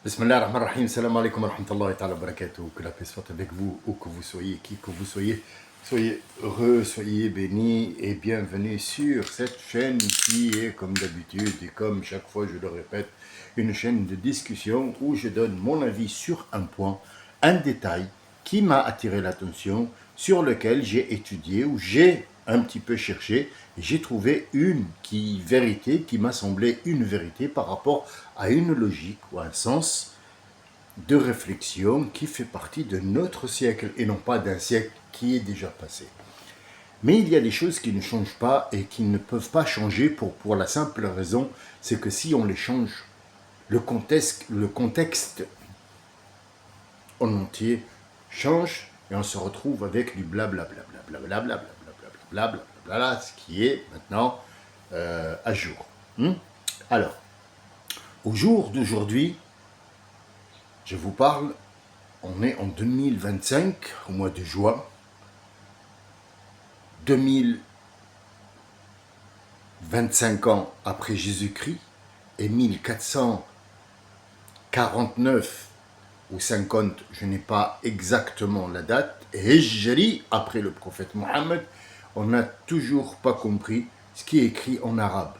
Bismillah ar-Rahman ar-Rahim, salam alaikum wa rahmatullahi ta'ala wa barakatuh. Que la paix soit avec vous, où que vous soyez, qui que vous soyez. Soyez heureux, soyez bénis et bienvenue sur cette chaîne qui est, comme d'habitude et comme chaque fois je le répète, une chaîne de discussion où je donne mon avis sur un point, un détail qui m'a attiré l'attention, sur lequel j'ai étudié ou j'ai un petit peu cherché et j'ai trouvé vérité qui m'a semblé une vérité par rapport à une logique ou un sens de réflexion qui fait partie de notre siècle et non pas d'un siècle qui est déjà passé. Mais il y a des choses qui ne changent pas et qui ne peuvent pas changer pour la simple raison, c'est que si on les change, le contexte en entier change et on se retrouve avec du blablabla, ce qui est maintenant à jour. Alors, au jour d'aujourd'hui, je vous parle, on est en 2025, au mois de juin, 2025 ans après Jésus-Christ et 1449 ou 50, je n'ai pas exactement la date, Hijri, après le prophète Mohammed, on n'a toujours pas compris ce qui est écrit en arabe.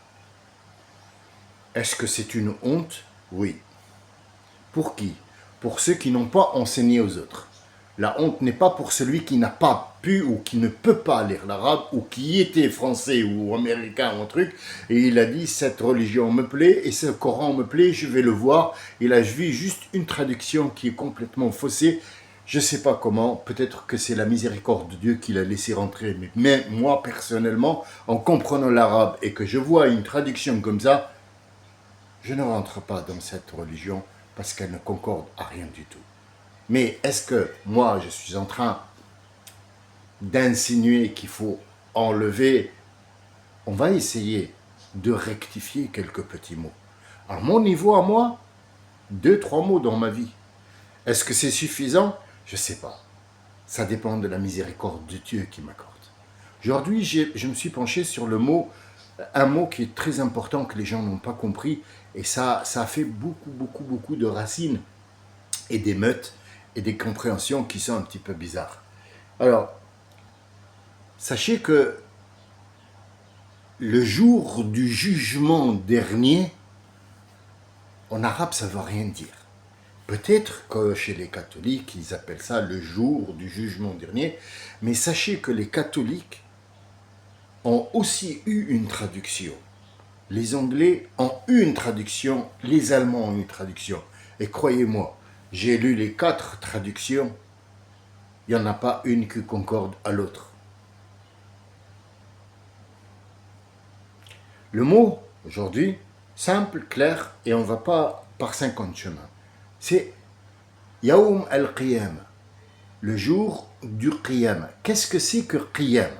Est-ce que c'est une honte? Oui. Pour qui? Pour ceux qui n'ont pas enseigné aux autres. La honte n'est pas pour celui qui n'a pas pu ou qui ne peut pas lire l'arabe ou qui était français ou américain ou un truc et il a dit cette religion me plaît et ce Coran me plaît, je vais le voir. Il a vu juste une traduction qui est complètement faussée. Je ne sais pas comment, peut-être que c'est la miséricorde de Dieu qui l'a laissé rentrer. Mais moi personnellement, en comprenant l'arabe et que je vois une traduction comme ça, je ne rentre pas dans cette religion parce qu'elle ne concorde à rien du tout. Mais est-ce que moi, je suis en train d'insinuer qu'il faut enlever? On va essayer de rectifier quelques petits mots. À mon niveau, à moi, 2-3 mots dans ma vie. Est-ce que c'est suffisant? Je ne sais pas. Ça dépend de la miséricorde de Dieu qui m'accorde. Aujourd'hui, je me suis penché sur le mot, un mot qui est très important que les gens n'ont pas compris, et ça a fait beaucoup de racines et d'émeutes et des compréhensions qui sont un petit peu bizarres. Alors, sachez que le jour du jugement dernier, en arabe, ça ne veut rien dire. Peut-être que chez les catholiques, ils appellent ça le jour du jugement dernier, mais sachez que les catholiques ont aussi eu une traduction. Les Anglais ont eu une traduction, les Allemands ont eu une traduction. Et croyez-moi, j'ai lu les 4 traductions, il n'y en a pas une qui concorde à l'autre. Le mot, aujourd'hui, simple, clair, et on ne va pas par 50 chemins. C'est Yaoum al-Qiyam, le jour du Qiyam. Qu'est-ce que c'est que Qiyam?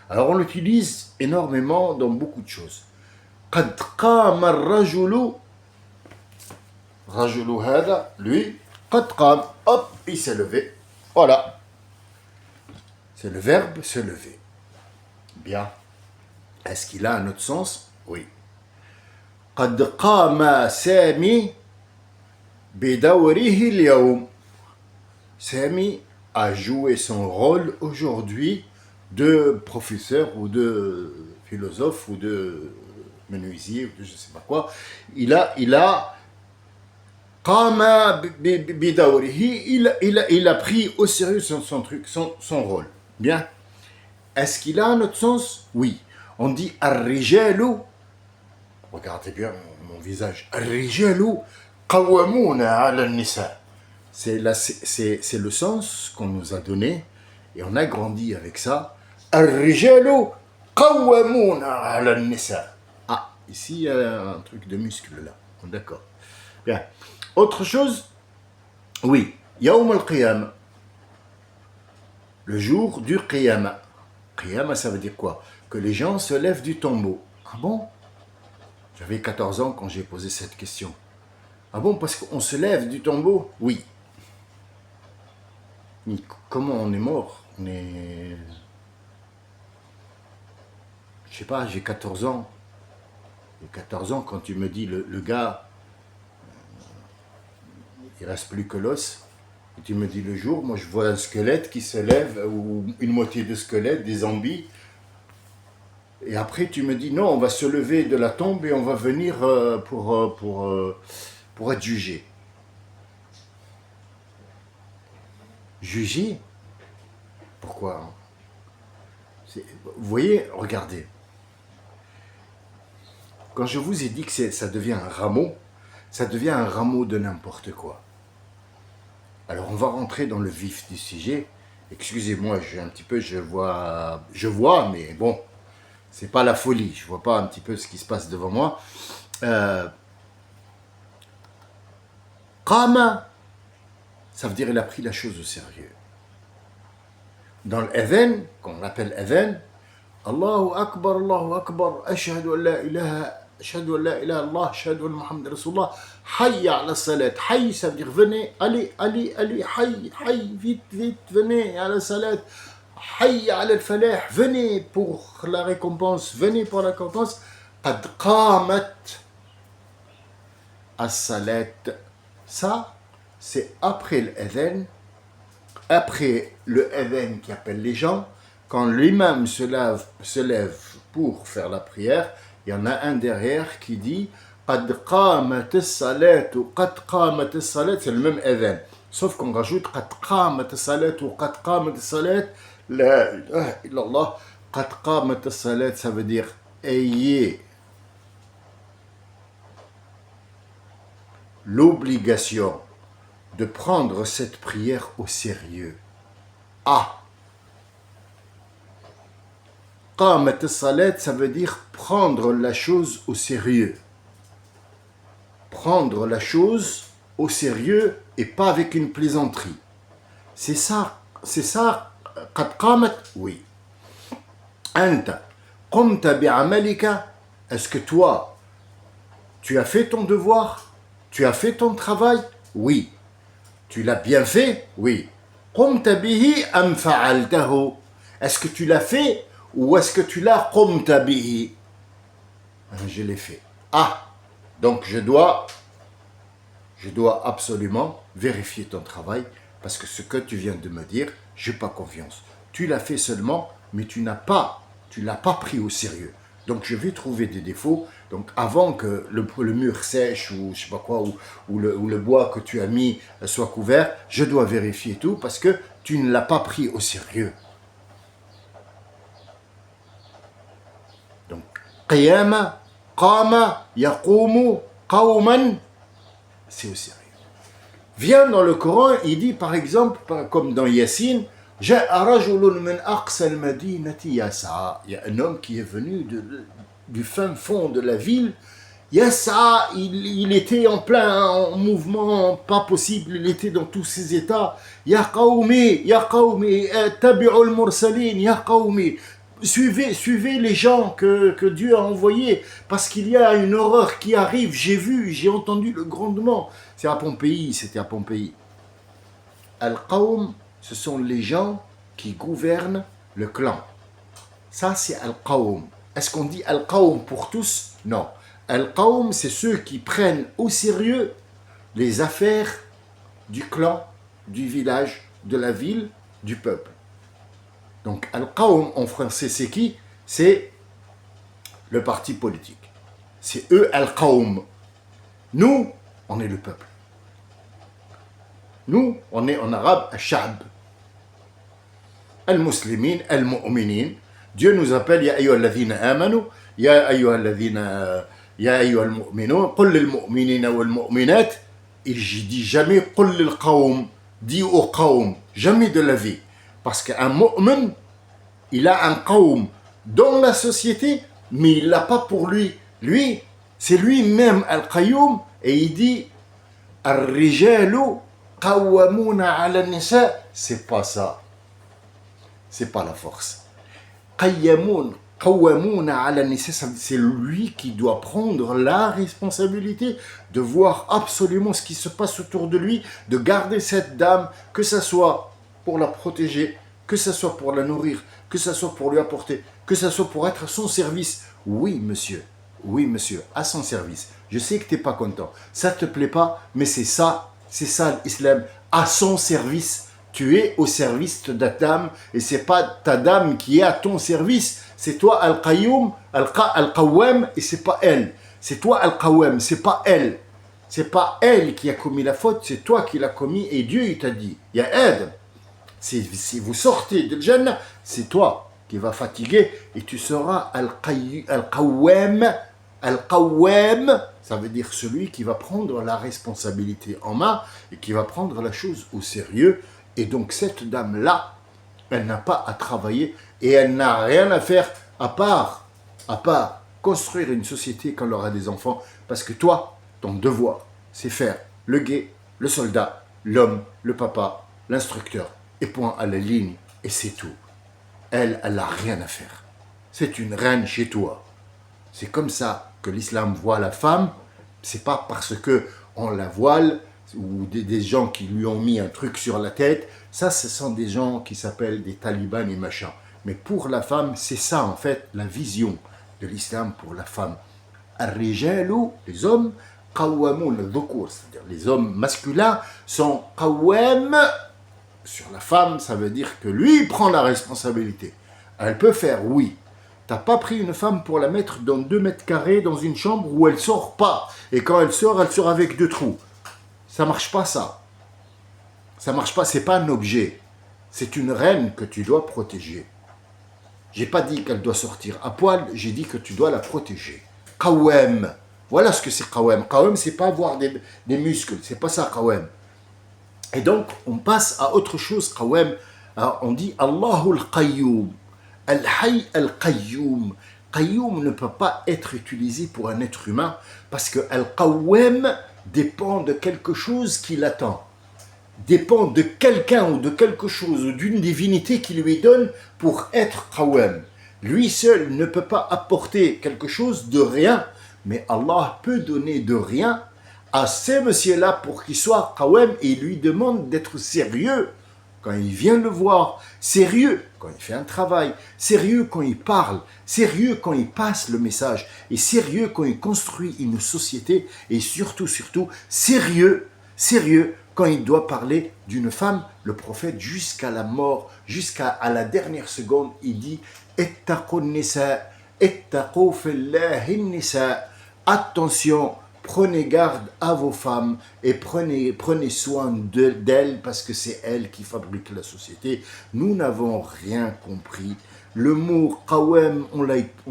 Alors on l'utilise énormément dans beaucoup de choses. قد قام الرجل رجل هذا, lui, قد قام, hop, il s'est levé. Voilà. C'est le verbe se lever. Bien. Est-ce qu'il a un autre sens? Oui. قد قام سامي بدوره اليوم. Sami a joué son rôle aujourd'hui de professeur ou de philosophe ou de menuisier ou de je ne sais pas quoi. Il a pris au sérieux son truc, son rôle. Bien. Est-ce qu'il a un autre sens? Oui. On dit ar-rijalu. Regardez bien mon visage. Ar-rijalu qawwamuna 'ala an-nisa. C'est le sens qu'on nous a donné et on a grandi avec ça. Ar-rijalu qawwamuna 'ala an-nisa. Ah, ici il y a un truc de muscle là. D'accord. Bien. Autre chose? Oui. Yawm al-Qiyam. Le jour du Qiyam. Qiyam, ça veut dire quoi? Que les gens se lèvent du tombeau. Ah bon? J'avais 14 ans quand j'ai posé cette question. Ah bon, parce qu'on se lève du tombeau? Oui. Mais comment on est mort? On est... Je sais pas, j'ai 14 ans. J'ai 14 ans, quand tu me dis le gars, il reste plus que l'os. Et tu me dis le jour, moi je vois un squelette qui se lève, ou une moitié de squelette, des zombies. Et après tu me dis non, on va se lever de la tombe et on va venir pour être jugé. Jugé? Pourquoi? Vous voyez, regardez. Quand je vous ai dit que ça devient un rameau, ça devient un rameau de n'importe quoi. Alors on va rentrer dans le vif du sujet. Excusez-moi, je vois, mais bon, c'est pas la folie. Je vois pas un petit peu ce qui se passe devant moi. Qama, ça veut dire il a pris la chose au sérieux. Dans l'adhan, qu'on appelle adhan, Allahu Akbar, ashhadu an la ilaha illallah, ashhadu anna Muhammad Rasulullah, hayya ala salat. Hayy, ça veut dire venez, allez, hayy, vite, venez à la salat. Hayya ala al-falah, venez pour la récompense, venez pour la récompense. Qad qamat as-salat. Ça, c'est après l'adhan. Après le adhan qui appelle les gens, quand l'imam se lève pour faire la prière, il y en a un derrière qui dit Qad qamat as-salat ou Qad qamat as-salat, c'est le même adhan. Sauf qu'on rajoute Qad qamat as-salat ou Qad qamat as-salat, la ilaha illallah. Qad qamat as-salat, ça veut dire ayez l'obligation de prendre cette prière au sérieux. Qamat as-salat, ça veut dire prendre la chose au sérieux. Prendre la chose au sérieux et pas avec une plaisanterie. C'est ça. Qad qamat, oui. Anta qumta bi'amalika, est-ce que toi, tu as fait ton devoir? Tu as fait ton travail? Oui. Tu l'as bien fait? Oui. Qumta bihi am fa'altahu, est-ce que tu l'as fait ou est-ce que tu l'as qumta bihi? Je l'ai fait. Donc je dois absolument vérifier ton travail parce que ce que tu viens de me dire, j'ai pas confiance. Tu l'as fait seulement, mais tu l'as pas pris au sérieux. Donc je vais trouver des défauts. Donc avant que le mur sèche ou je sais pas quoi, ou le bois que tu as mis soit couvert, je dois vérifier tout parce que tu ne l'as pas pris au sérieux. Donc qiyama, qama, yaqumu, qawman, c'est au sérieux. Vient dans le Coran, il dit par exemple, comme dans Yassine, il y a un homme qui est venu du fin fond de la ville. Yassa, il était en plein mouvement, pas possible, il était dans tous ses états. Ya qawmi, tabi'u al-mursalin, ya qawmi. Suivez les gens que Dieu a envoyés, parce qu'il y a une horreur qui arrive, j'ai entendu le grondement. C'était à Pompéi. Al-Qawm, ce sont les gens qui gouvernent le clan. Ça, c'est Al-Qawm. Est-ce qu'on dit Al-Qawm pour tous? Non. Al-Qawm, c'est ceux qui prennent au sérieux les affaires du clan, du village, de la ville, du peuple. Donc Al-Qawm en français, c'est qui? C'est le parti politique. C'est eux Al-Qawm. Nous, on est le peuple. Nous, on est en arabe Al-Sha'b. Al-Muslimin, Al-Mu'minin. Dieu nous appelle Ya ayyuhalladhina amanu, Ya ayyuhalladhina, Ya ayyuhalmu'minun, Qul lil-mu'minina wal-mu'minat. Il dit jamais Qul lil-qawm, dis au qawm, jamais de la vie. Parce qu'un mu'min, il a un qawm dans la société, mais il l'a pas pour lui. Lui, c'est lui-même Al-Qayyum, et il dit Ar-rijalu qawwamuna ala an-nisa. C'est pas ça. C'est pas la force. Qawwamuna ala an-nisa, c'est lui qui doit prendre la responsabilité de voir absolument ce qui se passe autour de lui, de garder cette dame, que ce soit pour la protéger, que ce soit pour la nourrir, que ce soit pour lui apporter, que ce soit pour être à son service. Oui, monsieur, à son service. Je sais que tu n'es pas content, ça ne te plaît pas, mais c'est ça C'est ça l'islam, à son service. Tu es au service de ta dame et c'est pas ta dame qui est à ton service. C'est toi Al-Qayyum, Al-Qawwam et c'est pas elle. C'est toi Al-Qawwam, c'est pas elle. C'est pas elle qui a commis la faute, c'est toi qui l'as commis et Dieu il t'a dit. Il y a Adam. Si vous sortez de Jannah, c'est toi qui vas fatiguer et tu seras Al-Qawwam. Al-Qawwam, ça veut dire celui qui va prendre la responsabilité en main et qui va prendre la chose au sérieux. Et donc cette dame-là, elle n'a pas à travailler et elle n'a rien à faire à part construire une société quand elle aura des enfants. Parce que toi, ton devoir, c'est faire le guet, le soldat, l'homme, le papa, l'instructeur. Et point à la ligne, et c'est tout. Elle n'a rien à faire. C'est une reine chez toi. C'est comme ça que l'islam voit la femme. C'est pas parce que on la voile ou des gens qui lui ont mis un truc sur la tête. Ça, ce sont des gens qui s'appellent des talibans et machin. Mais pour la femme, c'est ça en fait la vision de l'islam pour la femme. Ar-rijalu, les hommes, qawwamun al-dhukur, c'est-à-dire les hommes masculins sont qawwam sur la femme, ça veut dire que lui prend la responsabilité. Elle peut faire, oui. T'as pas pris une femme pour la mettre dans 2 mètres carrés dans une chambre où elle sort pas. Et quand elle sort avec 2 trous. Ça marche pas ça. Ça marche pas, c'est pas un objet. C'est une reine que tu dois protéger. J'ai pas dit qu'elle doit sortir à poil, j'ai dit que tu dois la protéger. Qawwam. Voilà ce que c'est qawwam. Qawwam, c'est pas avoir des muscles, c'est pas ça qawwam. Et donc, on passe à autre chose, qawwam. Alors, on dit Allahul Qayyum. Al-Hayy Al-Qayyum. Qayyum ne peut pas être utilisé pour un être humain parce que Al-Qawwam dépend de quelque chose qui l'attend. Dépend de quelqu'un ou de quelque chose ou d'une divinité qui lui donne pour être Qawwam. Lui seul ne peut pas apporter quelque chose de rien, mais Allah peut donner de rien à ces messieurs-là pour qu'ils soient Qawwam et il lui demande d'être sérieux quand il vient le voir, sérieux quand il fait un travail, sérieux quand il parle, sérieux quand il passe le message, et sérieux quand il construit une société, et surtout, sérieux quand il doit parler d'une femme. Le prophète, jusqu'à la mort, jusqu'à la dernière seconde, il dit « Ittaqun nisa, ittaqu fillahi nisa » Attention, prenez garde à vos femmes et prenez soin d'elles parce que c'est elles qui fabriquent la société. Nous n'avons rien compris. Le mot qawam, on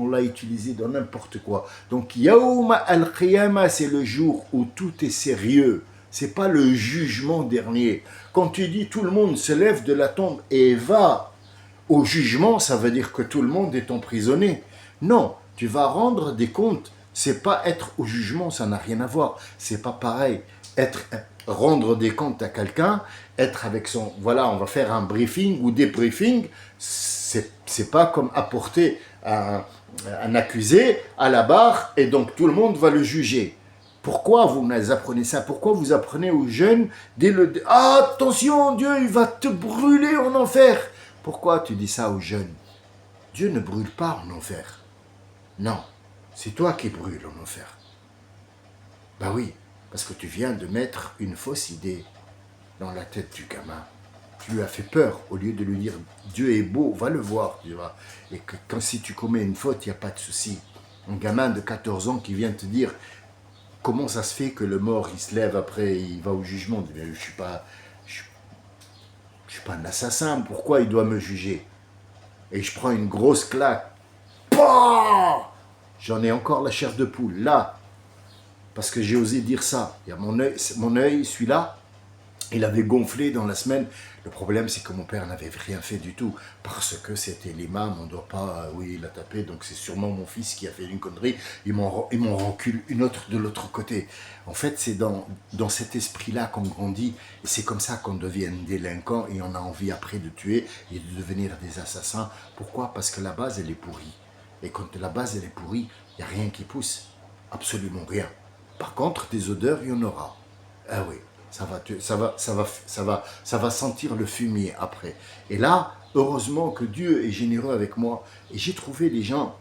l'a utilisé dans n'importe quoi. Donc, Yawma al-Qiyamah, c'est le jour où tout est sérieux. C'est pas le jugement dernier. Quand tu dis tout le monde se lève de la tombe et va au jugement, ça veut dire que tout le monde est emprisonné. Non, tu vas rendre des comptes. C'est pas être au jugement, ça n'a rien à voir. C'est pas pareil. Rendre des comptes à quelqu'un, être avec son, voilà, on va faire un briefing ou des briefings, c'est pas comme apporter un accusé à la barre et donc tout le monde va le juger. Pourquoi vous apprenez ça? Pourquoi vous apprenez aux jeunes attention, Dieu, il va te brûler en enfer? Pourquoi tu dis ça aux jeunes? Dieu ne brûle pas en enfer. Non. C'est toi qui brûles en enfer. Ben oui, parce que tu viens de mettre une fausse idée dans la tête du gamin. Tu lui as fait peur au lieu de lui dire Dieu est beau, va le voir, tu vois. Et que si tu commets une faute, il n'y a pas de souci. Un gamin de 14 ans qui vient te dire comment ça se fait que le mort il se lève après, il va au jugement. Je ne suis pas un assassin, pourquoi il doit me juger? Et je prends une grosse claque. Pouah! J'en ai encore la chair de poule, là, parce que j'ai osé dire ça. Il y a mon œil, celui-là, il avait gonflé dans la semaine. Le problème, c'est que mon père n'avait rien fait du tout, parce que c'était l'imam, on ne doit pas, oui, il a tapé, donc c'est sûrement mon fils qui a fait une connerie. Ils m'ont reculé une autre de l'autre côté. En fait, c'est dans cet esprit-là qu'on grandit, et c'est comme ça qu'on devient délinquant, et on a envie après de tuer et de devenir des assassins. Pourquoi? Parce que la base, elle est pourrie. Et quand la base elle est pourrie, il n'y a rien qui pousse. Absolument rien. Par contre, des odeurs, il y en aura. Ah oui, ça va sentir le fumier après. Et là, heureusement que Dieu est généreux avec moi. Et j'ai trouvé des gens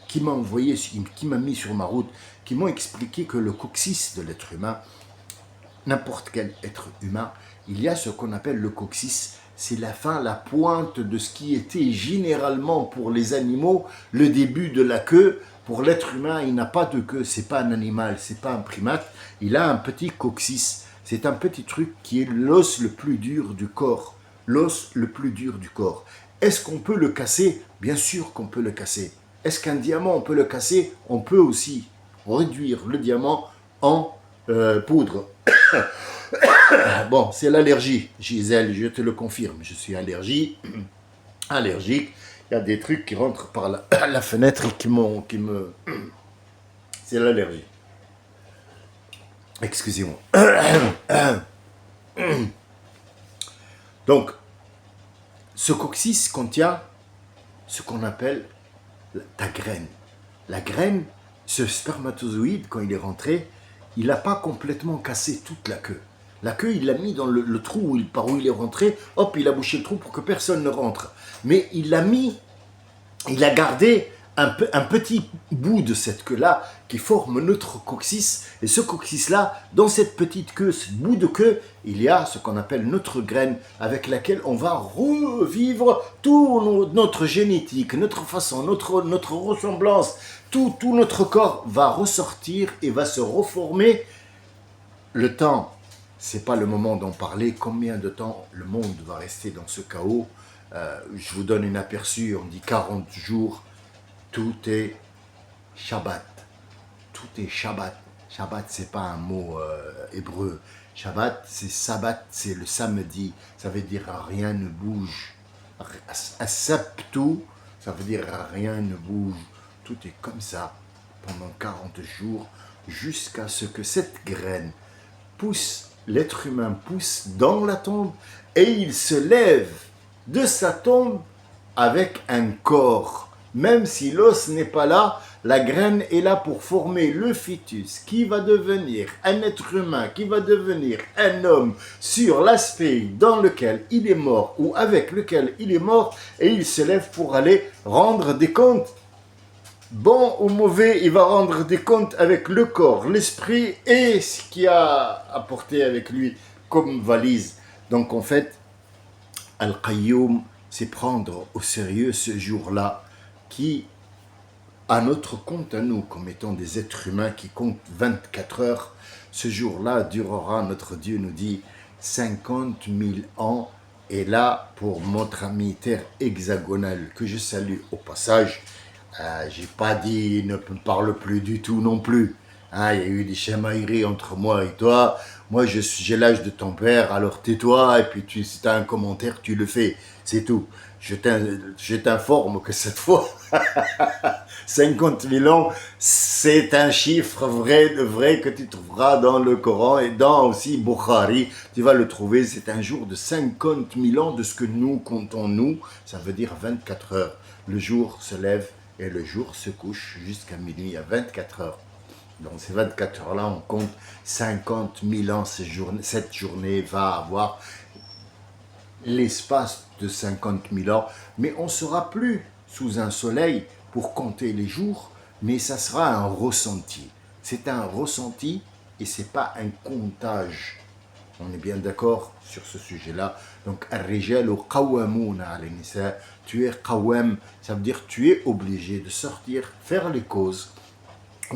qui m'ont envoyé, qui m'ont mis sur ma route, qui m'ont expliqué que le coccyx de l'être humain, n'importe quel être humain, il y a ce qu'on appelle le coccyx. C'est la fin, la pointe de ce qui était généralement pour les animaux le début de la queue. Pour l'être humain, il n'a pas de queue, c'est pas un animal, c'est pas un primate. Il a un petit coccyx. C'est un petit truc qui est l'os le plus dur du corps. L'os le plus dur du corps. Est-ce qu'on peut le casser? Bien sûr qu'on peut le casser. Est-ce qu'un diamant, on peut le casser? On peut aussi réduire le diamant en poudre. Bon, c'est l'allergie, Gisèle, je te le confirme. Je suis allergique. Il y a des trucs qui rentrent par la fenêtre et qui me... C'est l'allergie. Excusez-moi. Donc, ce coccyx contient ce qu'on appelle ta graine. La graine, ce spermatozoïde, quand il est rentré, il n'a pas complètement cassé toute la queue. La queue, il l'a mis dans le trou par où il est rentré. Hop, il a bouché le trou pour que personne ne rentre. Mais il a gardé un petit bout de cette queue-là qui forme notre coccyx. Et ce coccyx-là, dans cette petite queue, ce bout de queue, il y a ce qu'on appelle notre graine avec laquelle on va revivre tout notre génétique, notre façon, notre ressemblance. Tout notre corps va ressortir et va se reformer. Le temps, c'est pas le moment d'en parler. Combien de temps le monde va rester dans ce chaos? Je vous donne un aperçu, on dit 40 jours. Tout est Shabbat. Tout est Shabbat. Shabbat, c'est pas un mot hébreu. Shabbat, c'est Sabbat, c'est le samedi. Ça veut dire rien ne bouge. Asaptu, ça veut dire rien ne bouge. Tout est comme ça pendant 40 jours jusqu'à ce que cette graine pousse, l'être humain pousse dans la tombe et il se lève de sa tombe avec un corps. Même si l'os n'est pas là, la graine est là pour former le fœtus qui va devenir un être humain, qui va devenir un homme sur l'aspect dans lequel il est mort ou avec lequel il est mort et il se lève pour aller rendre des comptes. Bon ou mauvais, il va rendre des comptes avec le corps, l'esprit et ce qu'il a apporté avec lui comme valise. Donc en fait, Al-Qayyum, c'est prendre au sérieux ce jour-là qui, à notre compte, à nous, comme étant des êtres humains qui comptent 24 heures, ce jour-là durera, notre Dieu nous dit, 50 000 ans. Et là, pour notre ami Terre hexagonale, que je salue au passage, j'ai pas dit ne parle plus du tout non plus. Hein, il y a eu des chamailleries entre moi et toi. Moi, j'ai l'âge de ton père, alors tais-toi, et puis si tu as un commentaire, tu le fais. C'est tout. Je t'informe que cette fois, 50 000 ans, c'est un chiffre vrai que tu trouveras dans le Coran et dans aussi Bukhari. Tu vas le trouver, c'est un jour de 50 000 ans de ce que nous comptons nous. Ça veut dire 24 heures. Le jour se lève et le jour se couche jusqu'à minuit à 24 heures. Dans ces 24 heures-là, on compte 50 000 ans. Cette journée va avoir l'espace de 50 000 ans, mais on ne sera plus sous un soleil pour compter les jours, mais ça sera un ressenti. C'est un ressenti et ce n'est pas un comptage. On est bien d'accord sur ce sujet-là. Donc, ar-rijalu qawwamouna ala nisa, tu es qawwam, ça veut dire tu es obligé de sortir, faire les causes,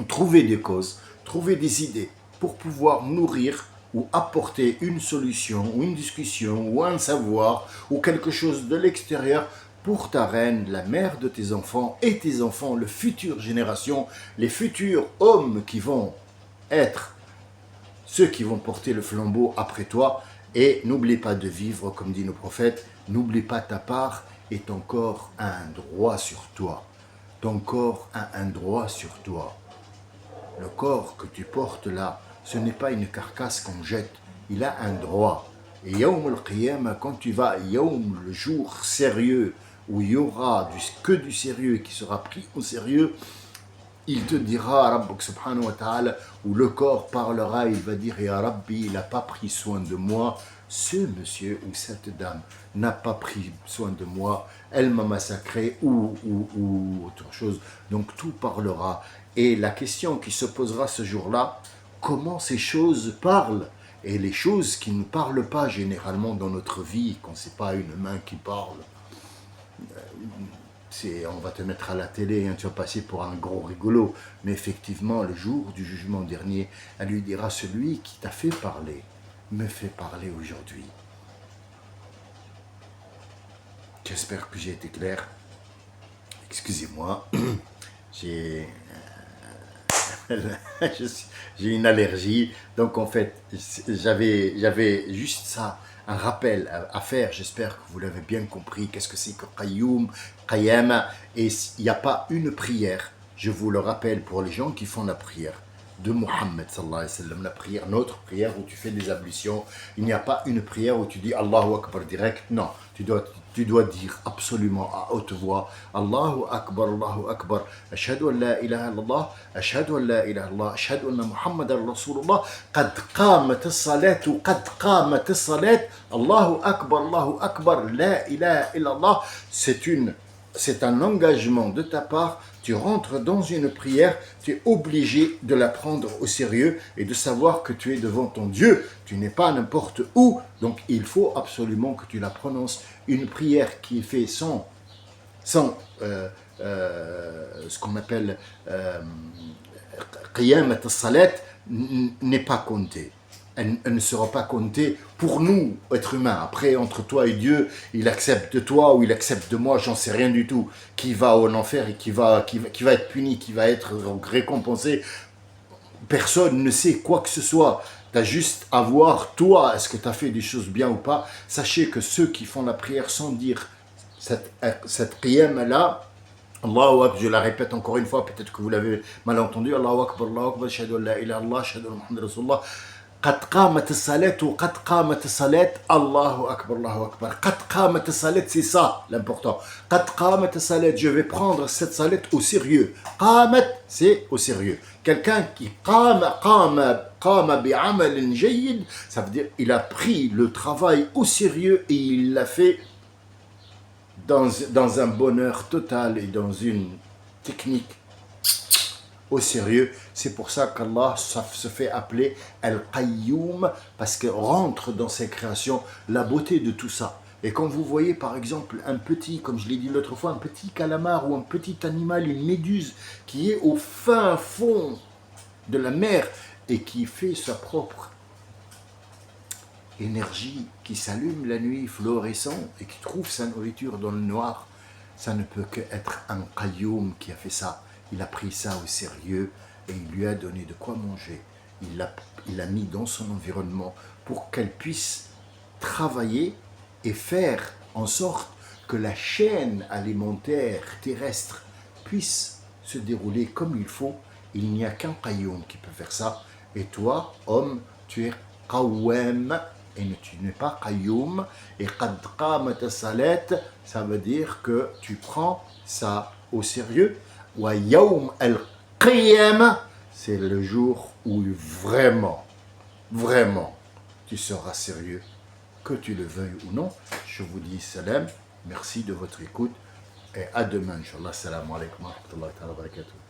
trouver des causes, trouver des idées pour pouvoir nourrir ou apporter une solution ou une discussion ou un savoir ou quelque chose de l'extérieur pour ta reine, la mère de tes enfants et tes enfants, les futures générations, les futurs hommes qui vont être ceux qui vont porter le flambeau après toi. Et n'oublie pas de vivre, comme dit nos prophètes, n'oublie pas ta part et ton corps a un droit sur toi. Ton corps a un droit sur toi. Le corps que tu portes là, ce n'est pas une carcasse qu'on jette, il a un droit. Et Yawm al-Qiyamah, quand tu vas, Yawm, le jour sérieux, où il y aura que du sérieux qui sera pris au sérieux, il te dira, Rabbuk subhanahu wa ta'ala, où le corps parlera, il va dire, Ya Rabbi, il n'a pas pris soin de moi, ce monsieur ou cette dame n'a pas pris soin de moi, elle m'a massacré ou autre chose. Donc tout parlera. Et la question qui se posera ce jour-là, comment ces choses parlent? Et les choses qui ne parlent pas généralement dans notre vie, quand c'est pas une main qui parle, on va te mettre à la télé, hein, tu vas passer pour un gros rigolo. Mais effectivement, le jour du jugement dernier, elle lui dira, celui qui t'a fait parler, me fait parler aujourd'hui. J'espère que j'ai été clair. Excusez-moi, j'ai j'ai une allergie. Donc en fait, j'avais juste ça, un rappel à faire. J'espère que vous l'avez bien compris. Qu'est-ce que c'est que Qayyum, Qayyam? Et il n'y a pas une prière. Je vous le rappelle pour les gens qui font la prière de Mohammed sallallahu alayhi wa sallam, la prière, notre prière où tu fais des ablutions. Il n'y a pas une prière où tu dis Allahu Akbar direct. Non, tu dois dire absolument à haute voix Allahu Akbar, Ashhadu an la ilaha illallah, Ashhadu an la ilaha illallah, Ashhadu anna Muhammadan Rasulullah, Qad qamat as-salat, Qad qamat as-salat, Allahu Akbar, la ilaha illallah. C'est un engagement de ta part. Tu rentres dans une prière, tu es obligé de la prendre au sérieux et de savoir que tu es devant ton Dieu. Tu n'es pas n'importe où, donc il faut absolument que tu la prononces. Une prière qui est faite sans ce qu'on appelle Qiyamat as-salat n'est pas comptée. Elle ne sera pas comptée pour nous, êtres humains. Après, entre toi et Dieu, il accepte de toi ou il accepte de moi, j'en sais rien du tout. Qui va en enfer et qui va être puni, qui va être récompensé, personne ne sait quoi que ce soit. Tu as juste à voir, toi, est-ce que tu as fait des choses bien ou pas. Sachez que ceux qui font la prière sans dire cette qiyam-là, Allahu Akbar, je la répète encore une fois, peut-être que vous l'avez mal entendu, Allahu Akbar, Ashhadu an la ilaha illallah, Ashhadu anna Muhammadan Rasulullah, قد قامت الصلاة وقد قامت الصلاة الله أكبر قد قامت الصلاة, c'est ça l'important. قد قامت الصلاة, je vais prendre cette salat au sérieux. قامت, c'est au sérieux. Quelqu'un qui قام بعمل جيد, ça veut dire il a pris le travail au sérieux et il l'a fait dans un bonheur total et dans une technique au sérieux. C'est pour ça qu'Allah se fait appeler Al-Qayyum, parce que rentre dans ses créations la beauté de tout ça. Et quand vous voyez par exemple un petit, comme je l'ai dit l'autre fois, un petit calamar ou un petit animal, une méduse qui est au fin fond de la mer et qui fait sa propre énergie, qui s'allume la nuit fluorescent et qui trouve sa nourriture dans le noir, ça ne peut qu'être un Qayyum qui a fait ça. Il a pris ça au sérieux et il lui a donné de quoi manger. Il l'a mis dans son environnement pour qu'elle puisse travailler et faire en sorte que la chaîne alimentaire terrestre puisse se dérouler comme il faut. Il n'y a qu'un Qayyum qui peut faire ça. Et toi, homme, tu es Qawwam et tu n'es pas Qayyum. Et Qad qamat as-salat, ça veut dire que tu prends ça au sérieux. Wa yawm al-qiyam, c'est le jour où vraiment, tu seras sérieux, que tu le veuilles ou non. Je vous dis salam, merci de votre écoute et à demain, Inch'Allah. Salam alaikum wa rahmatullahi wa barakatuh.